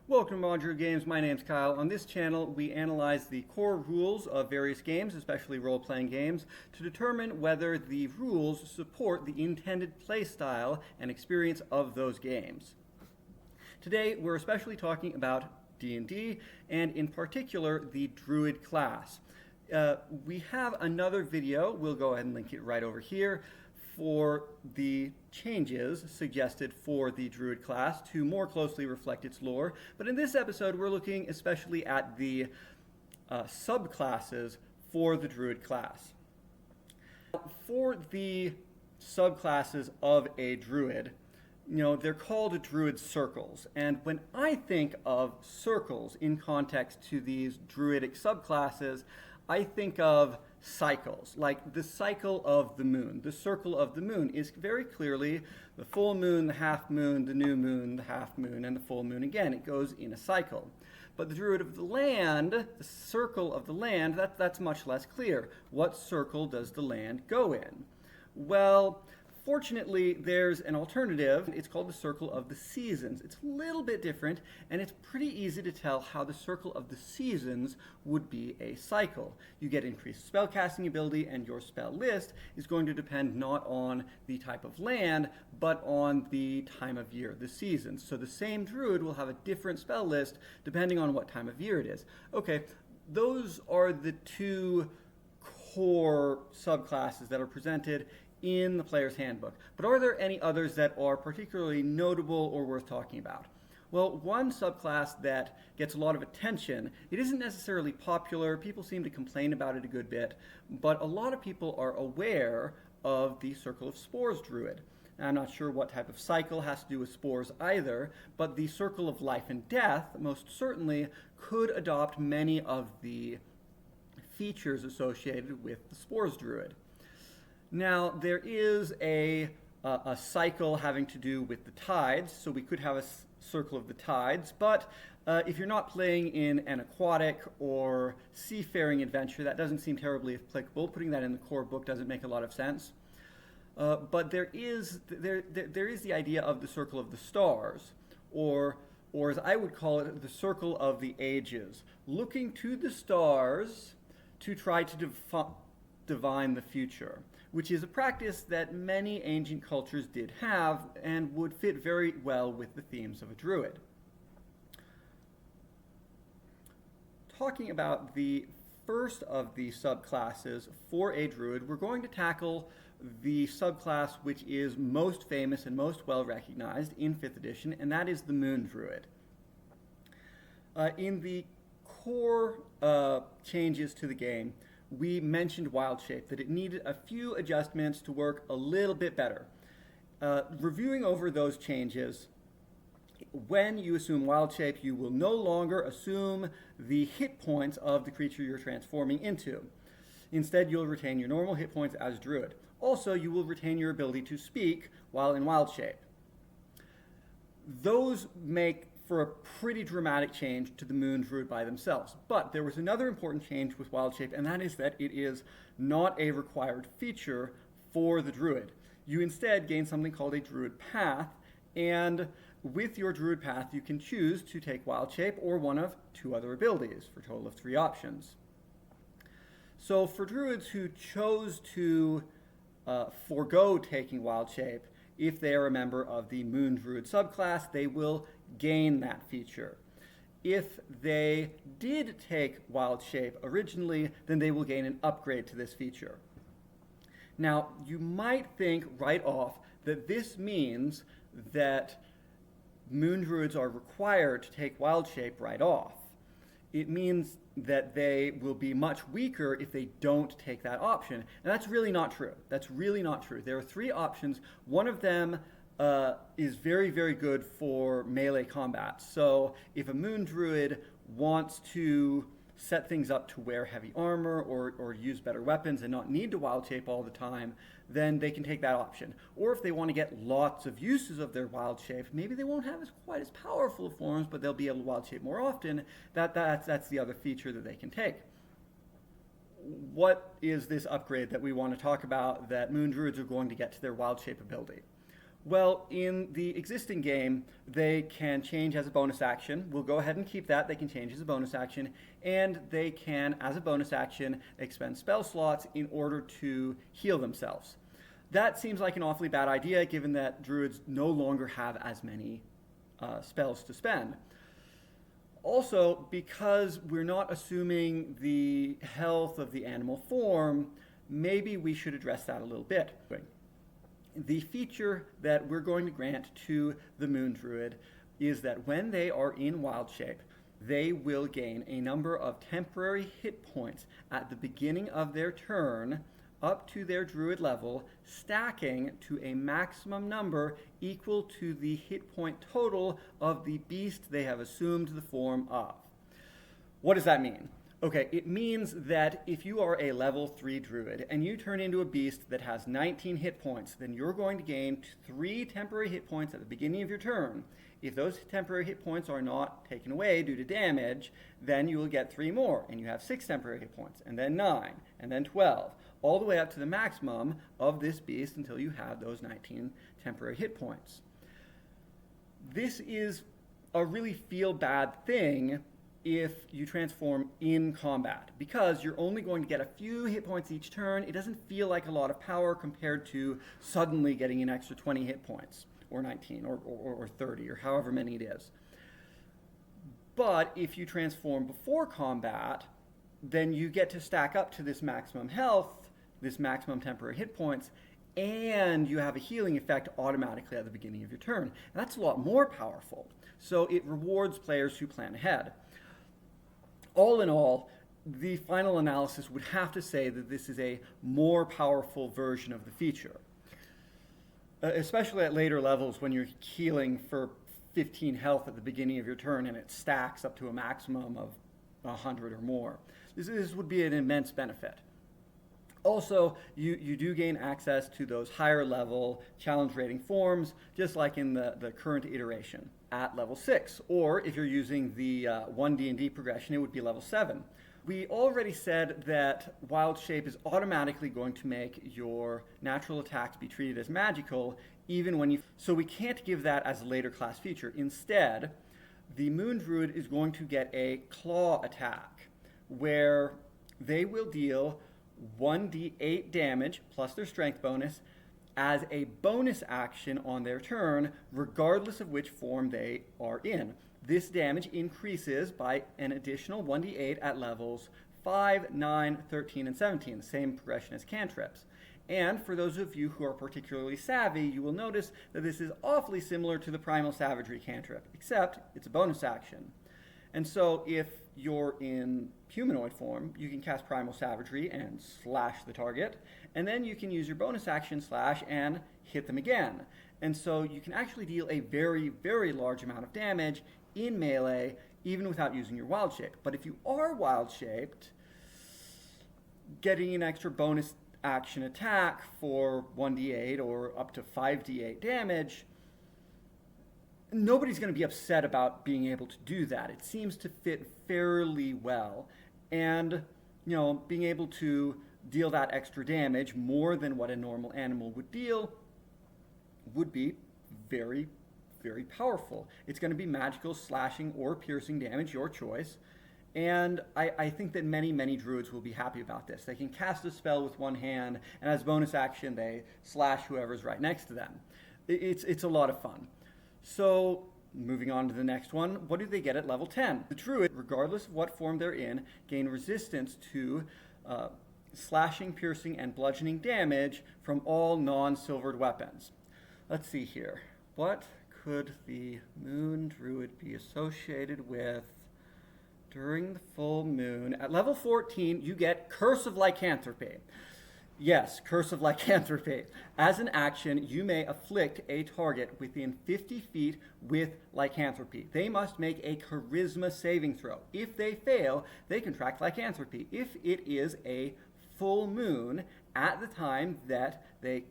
Welcome to Modular Games. My name's Kyle. On this channel, we analyze the core rules of various games, especially role-playing games, to determine whether the rules support the intended play style and experience of those games. Today, we're especially talking about D&D, and in particular, the Druid class. We have another video, we'll go ahead and link it right over here, for the changes suggested for the Druid class to more closely reflect its lore. But in this episode, we're looking especially at the subclasses for the Druid class. For the subclasses of a Druid, they're called Druid circles. And when I think of circles in context to these Druidic subclasses, I think of cycles, like the cycle of the moon. The circle of the moon is very clearly the full moon, the half moon, the new moon, the half moon, and the full moon again. It goes in a cycle. But the Druid of the land, the circle of the land, that's much less clear. What circle does the land go in? Well, fortunately, there's an alternative. It's called the Circle of the Seasons. It's a little bit different, and it's pretty easy to tell how the Circle of the Seasons would be a cycle. You get increased spellcasting ability, and your spell list is going to depend not on the type of land, but on the time of year, the seasons. So the same Druid will have a different spell list depending on what time of year it is. Okay, those are the two core subclasses that are presented in the player's handbook. But are there any others that are particularly notable or worth talking about? Well, one subclass that gets a lot of attention, it isn't necessarily popular, people seem to complain about it a good bit, but a lot of people are aware of the Circle of Spores Druid. Now, I'm not sure what type of cycle has to do with spores either, but the Circle of Life and Death most certainly could adopt many of the features associated with the Spores Druid. Now, there is a cycle having to do with the tides, so we could have a circle of the tides, but if you're not playing in an aquatic or seafaring adventure, that doesn't seem terribly applicable. Putting that in the core book doesn't make a lot of sense. But there is the idea of the Circle of the Stars, or as I would call it, the Circle of the Ages, looking to the stars to try to divine the future, which is a practice that many ancient cultures did have and would fit very well with the themes of a Druid. Talking about the first of the subclasses for a Druid, we're going to tackle the subclass which is most famous and most well recognized in 5th edition, and that is the Moon Druid. In the core changes to the game, we mentioned Wild Shape, that it needed a few adjustments to work a little bit better. Reviewing over those changes, when you assume Wild Shape, you will no longer assume the hit points of the creature you're transforming into. Instead, you'll retain your normal hit points as Druid. Also, you will retain your ability to speak while in Wild Shape. Those make for a pretty dramatic change to the Moon Druid by themselves. But there was another important change with Wild Shape, and that is that it is not a required feature for the Druid. You instead gain something called a Druid Path, and with your Druid Path you can choose to take Wild Shape or one of two other abilities, for a total of 3 options. So for Druids who chose to forego taking Wild Shape, if they are a member of the Moon Druid subclass, they will gain that feature. If they did take Wild Shape originally, then they will gain an upgrade to this feature. Now, you might think right off that this means that Moon Druids are required to take Wild Shape right off. It means that they will be much weaker if they don't take that option. And that's really not true. That's really not true. There are 3 options. One of them is very, very good for melee combat. So if a Moon Druid wants to set things up to wear heavy armor or use better weapons and not need to Wild Shape all the time, then they can take that option. Or if they want to get lots of uses of their Wild Shape, maybe they won't have quite as powerful forms, but they'll be able to Wild Shape more often. That's the other feature that they can take. What is this upgrade that we want to talk about that Moon Druids are going to get to their Wild Shape ability? Well, in the existing game, they can change as a bonus action. We'll go ahead and keep that. They can change as a bonus action. And they can, as a bonus action, expend spell slots in order to heal themselves. That seems like an awfully bad idea, given that druids no longer have as many spells to spend. Also, because we're not assuming the health of the animal form, maybe we should address that a little bit. The feature that we're going to grant to the Moon Druid is that when they are in wild shape, they will gain a number of temporary hit points at the beginning of their turn up to their Druid level, stacking to a maximum number equal to the hit point total of the beast they have assumed the form of. What does that mean? Okay, it means that if you are a level 3 druid and you turn into a beast that has 19 hit points, then you're going to gain 3 temporary hit points at the beginning of your turn. If those temporary hit points are not taken away due to damage, then you will get 3 more, and you have 6 temporary hit points, and then 9, and then 12, all the way up to the maximum of this beast until you have those 19 temporary hit points. This is a really feel-bad thing if you transform in combat, because you're only going to get a few hit points each turn. It doesn't feel like a lot of power compared to suddenly getting an extra 20 hit points, or 19, or 30, or however many it is. But if you transform before combat, then you get to stack up to this maximum health, this maximum temporary hit points, and you have a healing effect automatically at the beginning of your turn. And that's a lot more powerful. So it rewards players who plan ahead. All in all, the final analysis would have to say that this is a more powerful version of the feature. Especially at later levels when you're healing for 15 health at the beginning of your turn and it stacks up to a maximum of 100 or more. This would be an immense benefit. Also, you do gain access to those higher level challenge rating forms, just like in the current iteration at level 6. Or if you're using the 1D&D progression, it would be level 7. We already said that Wild Shape is automatically going to make your natural attacks be treated as magical, even when you... So we can't give that as a later class feature. Instead, the Moon Druid is going to get a claw attack, where they will deal 1d8 damage plus their strength bonus as a bonus action on their turn, regardless of which form they are in. This damage increases by an additional 1d8 at levels 5, 9, 13, and 17, the same progression as cantrips. And for those of you who are particularly savvy, you will notice that this is awfully similar to the Primal Savagery cantrip, except it's a bonus action. And so if you're in humanoid form, you can cast Primal Savagery and slash the target, and then you can use your bonus action slash and hit them again. And so you can actually deal a very, very large amount of damage in melee, even without using your wild shape. But if you are wild shaped, getting an extra bonus action attack for 1d8 or up to 5d8 damage, nobody's going to be upset about being able to do that. It seems to fit fairly well. And, being able to deal that extra damage, more than what a normal animal would deal, would be very, very powerful. It's going to be magical, slashing, or piercing damage, your choice. And I think that many, many druids will be happy about this. They can cast a spell with one hand, and as bonus action, they slash whoever's right next to them. It's a lot of fun. So, moving on to the next one, what do they get at level 10? The druid, regardless of what form they're in, gain resistance to slashing, piercing, and bludgeoning damage from all non-silvered weapons. Let's see here. What could the Moon Druid be associated with during the full moon? At level 14, you get Curse of Lycanthropy. Yes, Curse of Lycanthropy. As an action, you may afflict a target within 50 feet with lycanthropy. They must make a charisma saving throw. If they fail, they contract lycanthropy. If it is a full moon at the time that they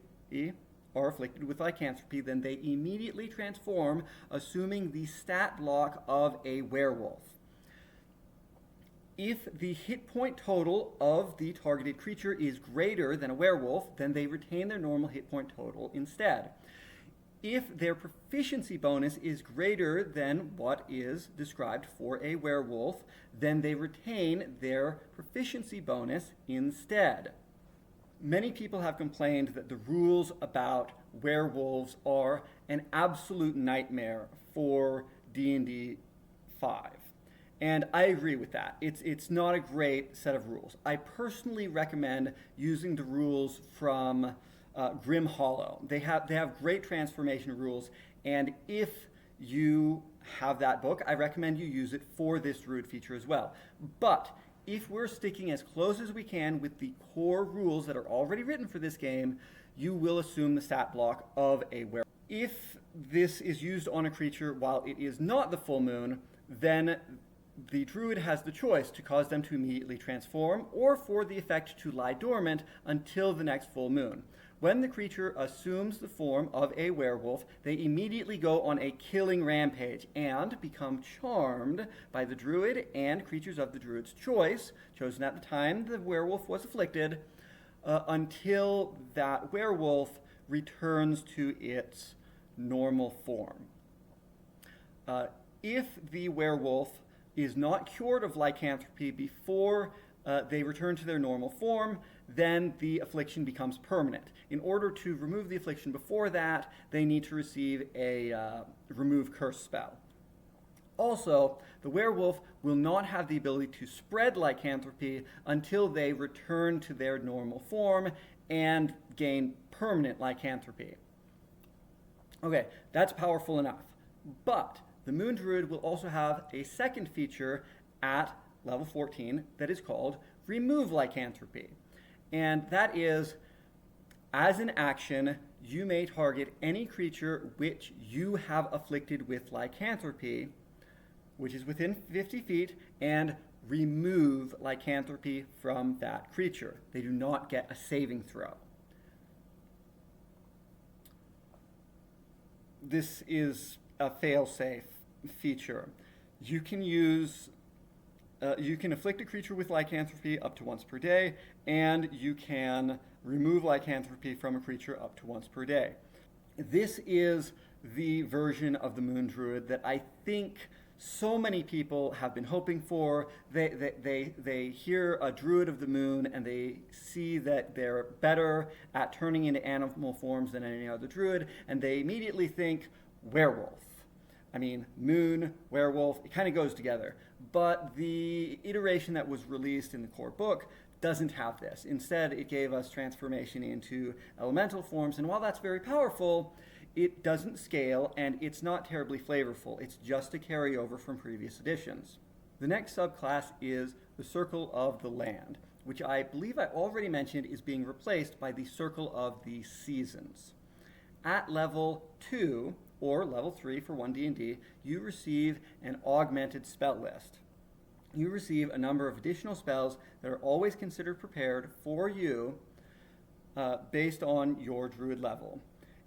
are afflicted with lycanthropy, then they immediately transform, assuming the stat block of a werewolf. If the hit point total of the targeted creature is greater than a werewolf, then they retain their normal hit point total instead. if their proficiency bonus is greater than what is described for a werewolf, then they retain their proficiency bonus instead. Many people have complained that the rules about werewolves are an absolute nightmare for D&D 5. And I agree with that. It's not a great set of rules. I personally recommend using the rules from Grim Hollow. They have great transformation rules, and if you have that book, I recommend you use it for this Druid feature as well. But if we're sticking as close as we can with the core rules that are already written for this game, you will assume the stat block of a werewolf. If this is used on a creature while it is not the full moon, then the Druid has the choice to cause them to immediately transform or for the effect to lie dormant until the next full moon. When the creature assumes the form of a werewolf, they immediately go on a killing rampage and become charmed by the Druid and creatures of the Druid's choice, chosen at the time the werewolf was afflicted, until that werewolf returns to its normal form. If the werewolf is not cured of lycanthropy before they return to their normal form, then the affliction becomes permanent. In order to remove the affliction before that, they need to receive a remove curse spell. Also, the werewolf will not have the ability to spread lycanthropy until they return to their normal form and gain permanent lycanthropy. Okay, that's powerful enough. But the Moon Druid will also have a second feature at level 14 that is called Remove Lycanthropy. And that is, as an action, you may target any creature which you have afflicted with lycanthropy, which is within 50 feet, and remove lycanthropy from that creature. They do not get a saving throw. This is a fail-safe feature. You can afflict a creature with lycanthropy up to once per day, and you can remove lycanthropy from a creature up to once per day. This is the version of the Moon Druid that I think so many people have been hoping for. They hear a Druid of the Moon and they see that they're better at turning into animal forms than any other Druid, and they immediately think werewolf. I mean, moon, werewolf, it kind of goes together. But the iteration that was released in the core book doesn't have this. Instead, it gave us transformation into elemental forms, and while that's very powerful, it doesn't scale, and it's not terribly flavorful. It's just a carryover from previous editions. The next subclass is the Circle of the Land, which I believe I already mentioned is being replaced by the Circle of the Seasons. At level 2, or level 3 for 1D&D, you receive an augmented spell list. You receive a number of additional spells that are always considered prepared for you based on your Druid level.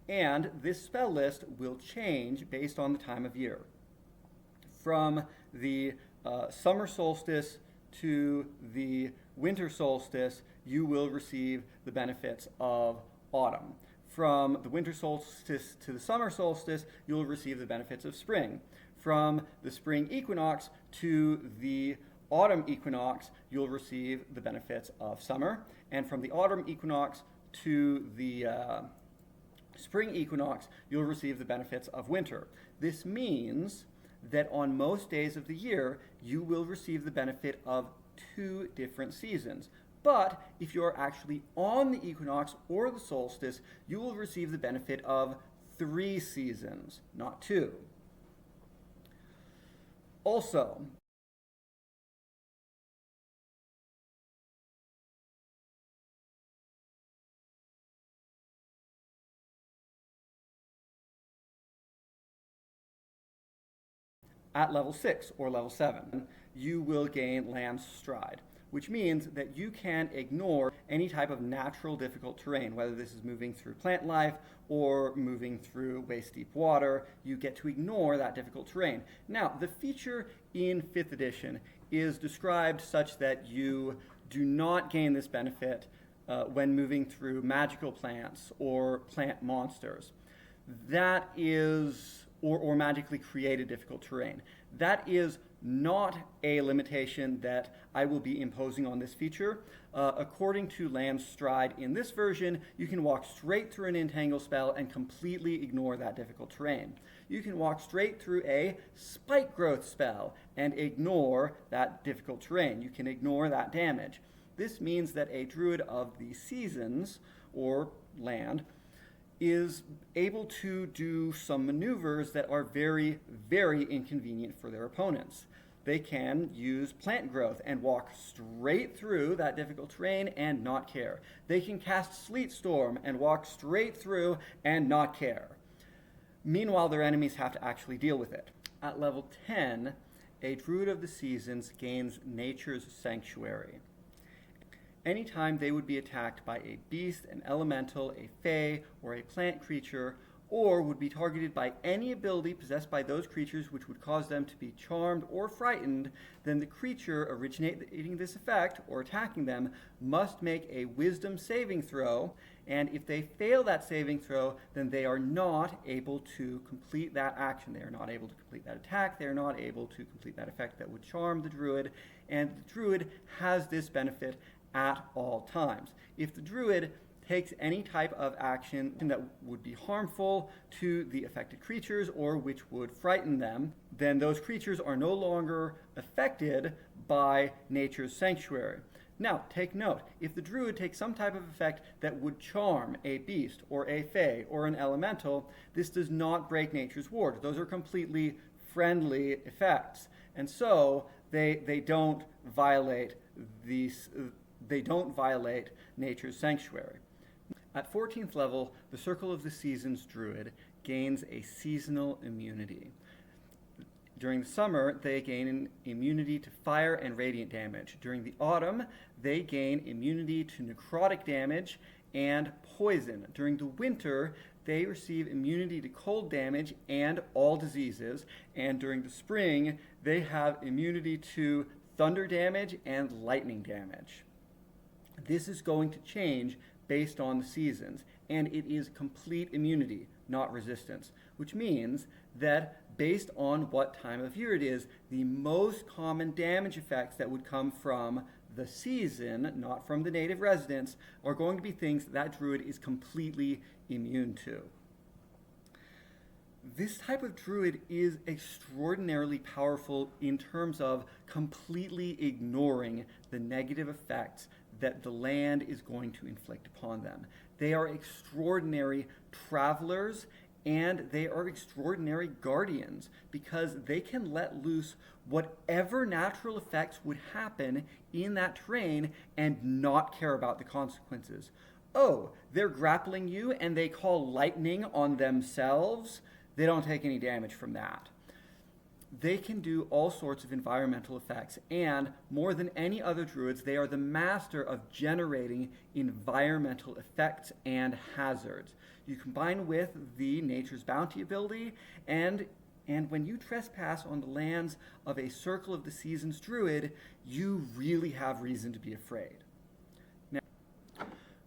And this spell list will change based on the time of year. From the summer solstice to the winter solstice, you will receive the benefits of autumn. From the winter solstice to the summer solstice, you'll receive the benefits of spring. From the spring equinox to the autumn equinox, you'll receive the benefits of summer. And from the autumn equinox to the spring equinox, you'll receive the benefits of winter. This means that on most days of the year, you will receive the benefit of 2 different seasons. But if you're actually on the equinox or the solstice, you will receive the benefit of 3 seasons, not 2. Also, at level 6 or level 7, you will gain Land's Stride, which means that you can ignore any type of natural difficult terrain, whether this is moving through plant life or moving through waist-deep water. You get to ignore that difficult terrain. Now, the feature in 5th edition is described such that you do not gain this benefit when moving through magical plants or plant monsters. that is, or magically create a difficult terrain. That is not a limitation that I will be imposing on this feature. According to Lamb's Stride in this version, you can walk straight through an entangle spell and completely ignore that difficult terrain. You can walk straight through a spike growth spell and ignore that difficult terrain. You can ignore that damage. This means that a Druid of the Seasons, or land, is able to do some maneuvers that are very, very inconvenient for their opponents. They can use plant growth and walk straight through that difficult terrain and not care. They can cast Sleet Storm and walk straight through and not care. Meanwhile, their enemies have to actually deal with it. At level 10, a Druid of the Seasons gains Nature's Sanctuary. Anytime they would be attacked by a beast, an elemental, a fae, or a plant creature, or would be targeted by any ability possessed by those creatures which would cause them to be charmed or frightened, then the creature originating this effect, or attacking them, must make a wisdom saving throw, and if they fail that saving throw, then they are not able to complete that action. They are not able to complete that attack. They are not able to complete that effect that would charm the Druid, and the Druid has this benefit at all times. If the Druid takes any type of action that would be harmful to the affected creatures or which would frighten them, then those creatures are no longer affected by Nature's Sanctuary. Now, take note, if the Druid takes some type of effect that would charm a beast or a fae or an elemental, this does not break Nature's Ward. Those are completely friendly effects, and so they don't violate Nature's Sanctuary. At 14th level, the Circle of the Seasons Druid gains a seasonal immunity. During the summer, they gain an immunity to fire and radiant damage. During the autumn, they gain immunity to necrotic damage and poison. During the winter, they receive immunity to cold damage and all diseases. And during the spring, they have immunity to thunder damage and lightning damage. This is going to change based on the seasons, and it is complete immunity, not resistance, which means that based on what time of year it is, the most common damage effects that would come from the season, not from the native residents, are going to be things that Druid is completely immune to. This type of Druid is extraordinarily powerful in terms of completely ignoring the negative effects that the land is going to inflict upon them. They are extraordinary travelers and they are extraordinary guardians because they can let loose whatever natural effects would happen in that terrain and not care about the consequences. Oh, they're grappling you and they call lightning on themselves. They don't take any damage from that. They can do all sorts of environmental effects, and more than any other Druids, they are the master of generating environmental effects and hazards. You combine with the Nature's Bounty ability, and when you trespass on the lands of a Circle of the Seasons Druid, you really have reason to be afraid. Now,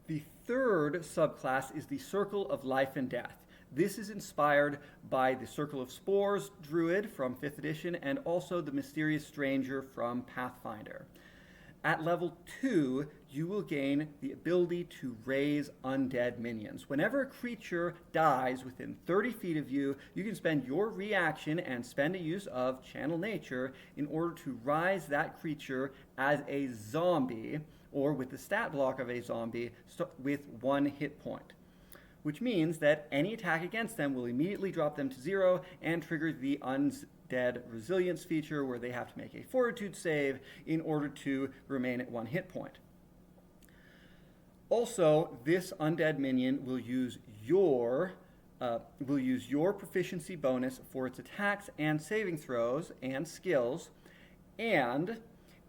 the third subclass is the Circle of Life and Death. This is inspired by the Circle of Spores Druid from 5th edition and also the Mysterious Stranger from Pathfinder. At level 2, you will gain the ability to raise undead minions. Whenever a creature dies within 30 feet of you, you can spend your reaction and spend a use of Channel Nature in order to rise that creature as a zombie, or with the stat block of a zombie, with 1 hit point. Which means that any attack against them will immediately drop them to 0 and trigger the Undead Resilience feature where they have to make a Fortitude save in order to remain at 1 hit point. Also, this undead minion will use your proficiency bonus for its attacks and saving throws and skills, and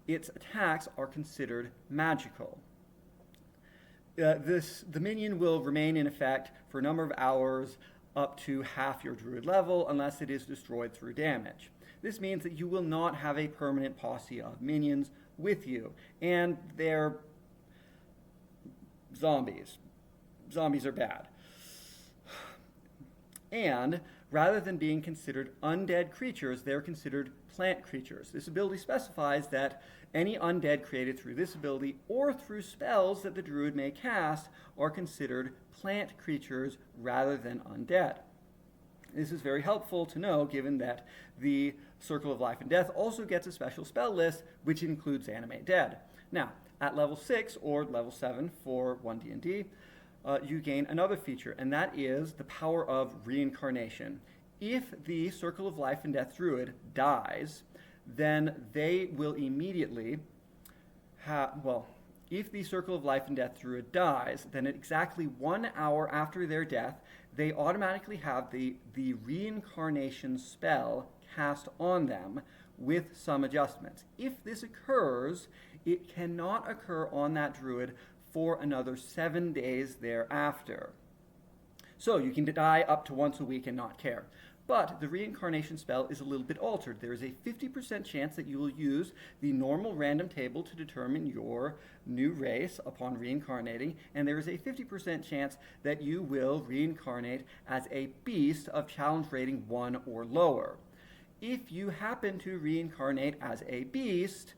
its attacks are considered magical. The minion will remain in effect for a number of hours up to half your Druid level unless it is destroyed through damage. This means that you will not have a permanent posse of minions with you, and they're zombies. Zombies are bad. And rather than being considered undead creatures, they're considered plant creatures. This ability specifies that any undead created through this ability or through spells that the druid may cast are considered plant creatures rather than undead. This is very helpful to know, given that the Circle of Life and Death also gets a special spell list, which includes Animate Dead. Now, at level 6 or level 7 for 1D&D, you gain another feature, and that is the power of reincarnation. If the Circle of Life and Death Druid dies, then they will immediately if the Circle of Life and Death Druid dies, then at exactly 1 hour after their death, they automatically have the reincarnation spell cast on them with some adjustments. If this occurs, it cannot occur on that druid for another 7 days thereafter. So you can die up to once a week and not care. But the reincarnation spell is a little bit altered. There is a 50% chance that you will use the normal random table to determine your new race upon reincarnating, and there is a 50% chance that you will reincarnate as a beast of challenge rating 1 or lower. If you happen to reincarnate as a beast,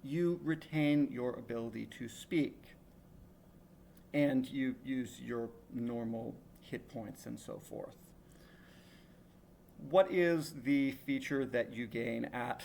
you retain your ability to speak, and you use your normal hit points and so forth. What is the feature that you gain at?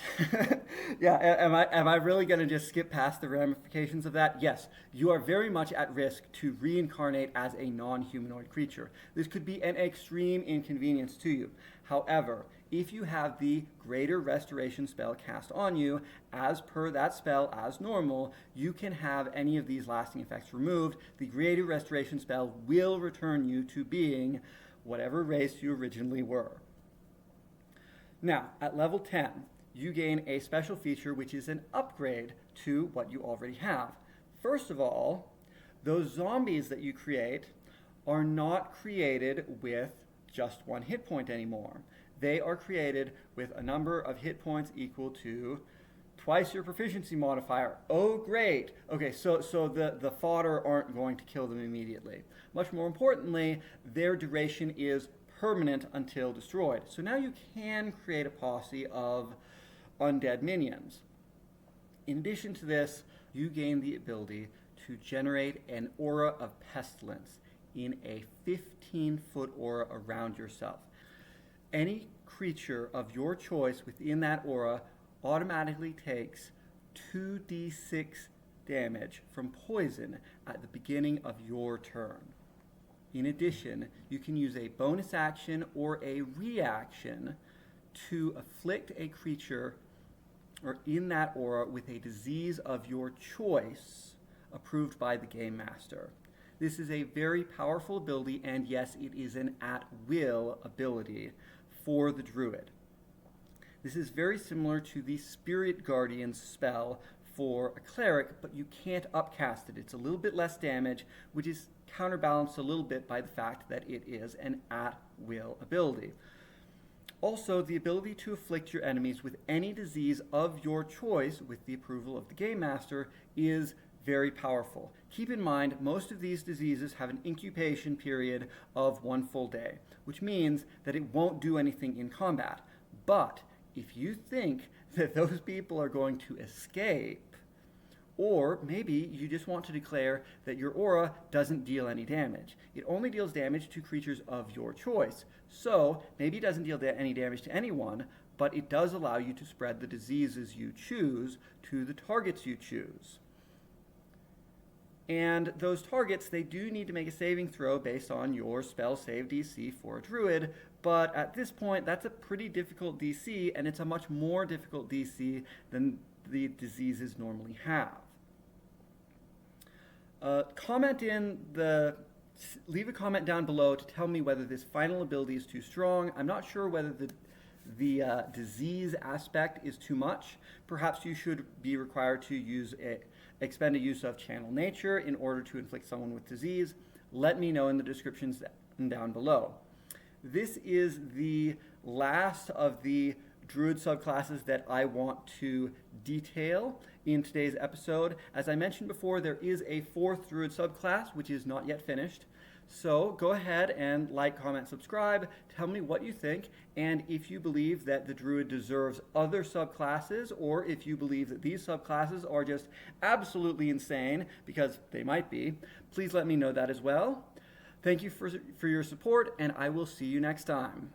Am I really going to just skip past the ramifications of that? Yes, you are very much at risk to reincarnate as a non-humanoid creature. This could be an extreme inconvenience to you. However, if you have the Greater Restoration spell cast on you, as per that spell as normal, you can have any of these lasting effects removed. The Greater Restoration spell will return you to being whatever race you originally were. Now, at level 10, you gain a special feature which is an upgrade to what you already have. First of all, those zombies that you create are not created with just 1 hit point anymore. They are created with a number of hit points equal to twice your proficiency modifier. Oh, great. Okay, so the fodder aren't going to kill them immediately. Much more importantly, their duration is permanent until destroyed. So now you can create a posse of undead minions. In addition to this, you gain the ability to generate an aura of pestilence in a 15-foot aura around yourself. Any creature of your choice within that aura automatically takes 2d6 damage from poison at the beginning of your turn. In addition, you can use a bonus action or a reaction to afflict a creature or in that aura with a disease of your choice approved by the Game Master. This is a very powerful ability, and yes, it is an at-will ability for the Druid. This is very similar to the Spirit Guardian's spell for a cleric, but you can't upcast it. It's a little bit less damage, which is counterbalanced a little bit by the fact that it is an at-will ability. Also, the ability to afflict your enemies with any disease of your choice with the approval of the Game Master is very powerful. Keep in mind, most of these diseases have an incubation period of 1 full day, which means that it won't do anything in combat. But if you think that those people are going to escape, or maybe you just want to declare that your aura doesn't deal any damage. It only deals damage to creatures of your choice. So maybe it doesn't deal any damage to anyone, but it does allow you to spread the diseases you choose to the targets you choose. And those targets, they do need to make a saving throw based on your spell save DC for a druid, but at this point, that's a pretty difficult DC, and it's a much more difficult DC than the diseases normally have. Leave a comment down below to tell me whether this final ability is too strong. I'm not sure whether the disease aspect is too much. Perhaps you should be required to expend a use of Channel Nature in order to inflict someone with disease. Let me know in the descriptions down below. This is the last of the Druid subclasses that I want to detail in today's episode. As I mentioned before, there is a 4th Druid subclass, which is not yet finished. So go ahead and like, comment, subscribe. Tell me what you think, and if you believe that the Druid deserves other subclasses, or if you believe that these subclasses are just absolutely insane, because they might be, please let me know that as well. Thank you for your support, and I will see you next time.